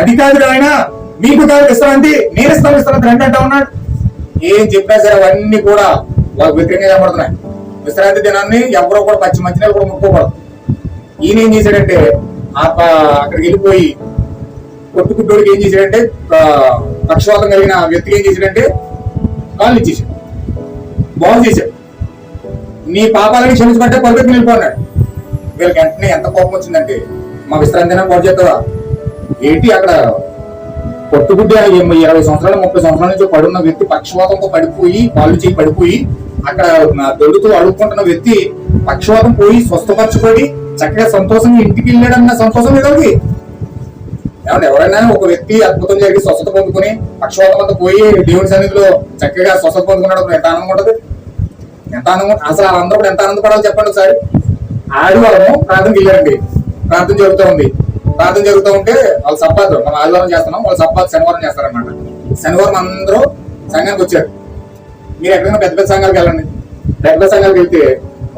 అది కాదు ఆయన, మీకు కాదు విశ్రాంతి, నేను ఇస్తాను విశ్రాంతి రండి అంటా ఉన్నాడు. ఏం చెప్పినా సరే అవన్నీ కూడా వాళ్ళకి వ్యతిరేకంగా కనబడుతున్నాయి. విశ్రాంతి దినాన్ని ఎవరో కూడా పచ్చి మంచినీళ్ళు కూడా ముట్టుకోకూడదు. ఈయన ఏం చేశాడంటే అక్కడికి వెళ్ళిపోయి కొట్టుకుట్టోడికి ఏం చేశాడంటే, పక్షవాతం కలిగిన వ్యక్తికి ఏం చేశాడంటే కాళ్ళు ఇచ్చేసాడు, బాగు చేశాడు. నీ పాపాలని క్షమించమంటే పరుగెత్తుకుని వెళ్ళిపోన్నాడు. వీళ్ళకి వెంటనే ఎంత కోపం వచ్చిందంటే, మా విశ్రాంతి దినం బాగు చేస్తావా ఏంటి? అక్కడ కొట్టుకుంటే 20 సంవత్సరాలు 30 సంవత్సరాల నుంచి పడున్న వ్యక్తి పక్షవాతంతో పడిపోయి కాళ్ళు చేయి పడిపోయి అక్కడ దొడుతూ అడుక్కుంటున్న వ్యక్తి పక్షవాతం పోయి స్వస్థపరచుకొని చక్కగా సంతోషంగా ఇంటికి వెళ్ళాడన్న సంతోషం ఏదోకి. ఏమంటే ఎవరైనా ఒక వ్యక్తి అద్భుతం జరిగి స్వస్థత పొందుకుని పక్షవాతం అంతా పోయి దేవుడి సన్నిధిలో చక్కగా స్వస్థత పొందుకున్నాడు, ఎంత ఆనందం ఉంటుంది, ఎంత ఆనందం. అసలు వాళ్ళందరూ కూడా ఎంత ఆనందపడాలో చెప్పండి ఒకసారి. ఆదివారం ప్రార్థనకి వెళ్ళారండి, ప్రార్థన జరుగుతూ ఉంది. ప్రార్థన జరుగుతూ ఉంటే వాళ్ళు సబ్బాత్, మనం ఆదివారం చేస్తున్నాం, వాళ్ళు సబ్బాత్ శనివారం చేస్తారనమాట. శనివారం అందరూ సంఘానికి వచ్చారు. మీరు ఎక్కడైనా పెద్ద పెద్ద సంఘాలకు వెళ్ళండి, పెద్ద పెద్ద సంఘాలకు వెళ్తే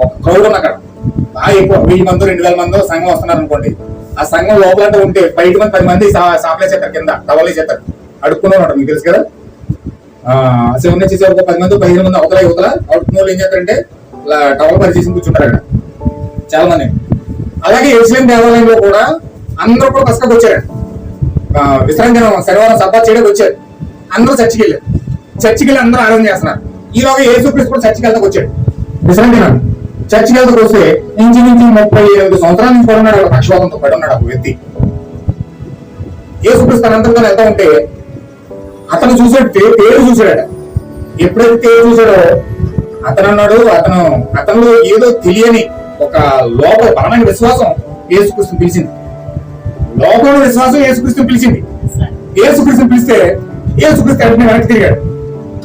ఒక క్రౌడ్ ఉన్న అక్కడ బాగా ఎక్కువ 1000 మంది 2000 మంది సంఘం వస్తున్నారు అనుకోండి. ఆ సంఘం లోపలంటే ఉంటే బయట మంది 10 మంది సాప్లే చేస్తారు, కింద టవల్ చేస్తారు, అడుక్కునే ఉంటారు. మీకు తెలుసు కదా, శివన్ చేసే ఒక 10 మంది 15 మంది అవతల అడుక్కునే వాళ్ళు ఏం చేస్తారంటే టవల్ పరిచేసి కూర్చుంటారు అక్కడ చాలా మంది. అలాగే యెరూషలేము దేవాలయంలో కూడా అందరూ కూడా బస్కకు వచ్చారండి. విశ్రాంతి శనివారం సభ చేయడానికి వచ్చారు. అందరూ చర్చికి వెళ్ళారు. చర్చికి వెళ్ళి అందరూ ఆరాధన చేస్తున్నారు. ఈలోగా యేసుక్రీస్తు కూడా చర్చికి వెళ్తాకు వచ్చాడు. విశ్రాంతి చర్చికి వెళ్తాకు వస్తే ఇంచుమించు 38 సంవత్సరాల నుంచి పడున్నాడు, పక్షవాతంతో పడి ఉన్నాడు ఒక వ్యక్తి. యేసుక్రీస్తు అనంతరంగా వెళ్తా ఉంటే అతను చూసాడు, పేరు చూసాడట. ఎప్పుడైతే పేరు చూసాడో అతను అన్నాడు, అతను ఏదో తెలియని ఒక లోపల బలమైన విశ్వాసం యేసుక్రీస్తుని పిలిచింది. లోపల విశ్వాసం యేసుక్రీస్తుని పిలిచింది. యేసుక్రీస్తుని పిలిస్తే యేసుక్రీస్తు వెంటనే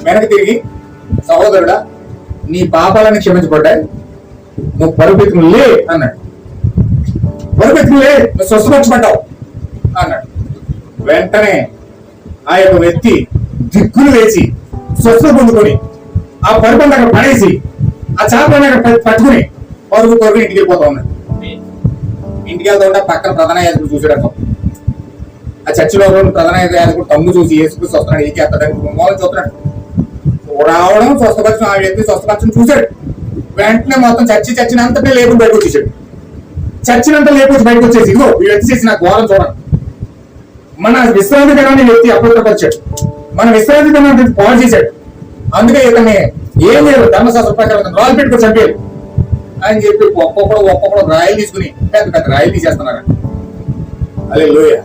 వెనక్కి తిరిగి సహోదరుడా, నీ పాపాలని క్షమించబడ్డాయి, నువ్వు పరుపెత్తుకుని లే అన్నాడు. పరుపెత్తుకుని లే, నువ్వు స్వస్థపరచబడ్డావు అన్నాడు. వెంటనే ఆ యొక్క వ్యక్తి దిక్కులు వేసి స్వస్థత పొందుకొని ఆ పరుపుని అక్కడ పడేసి ఆ చేపలను అక్కడ పట్టుకుని పరుగు ఇంటికి వెళ్ళిపోతా ఉన్నాడు. ఇంటికి వెళ్తా ఉంటే పక్కన ప్రధాన యాజకుడు చూసాడు. ఆ చర్చిలో ప్రధాన యాజకుడు తమ్ము చూసి యేసుక్రీస్తు వస్తున్నాడు, ఏం చేస్తాడు మూలం చూస్తున్నాడు. రావడం స్వస్థపరచడం, ఆ వ్యక్తి స్వస్థపరచడం చూశాడు. వెంటనే మొత్తం చర్చిని అంతటే లేకుండా బయటకు వచ్చేసాడు. చర్చినంతా లేకపోతే బయటకు వచ్చేసి ఇగో ఈ వ్యక్తి చేసి నాకు ఘోరం చూడండి. మన విశ్రాంతి దినాన్ని వ్యక్తి అప్పుడప్పుడు వచ్చాడు, మన విశ్రాంతి దినాన్ని పాడు చేశాడు. అందుకే ఇతన్ని ఏం లేదు, ధర్మశాస్త్ర ప్రకారం రాళ్ళు పెట్టుకొని చంపేది అని చెప్పి ఒక్కొక్కడు రాయలు తీసుకుని పెద్ద పెద్ద రాయలు తీసేస్తున్నారు. హల్లెలూయా.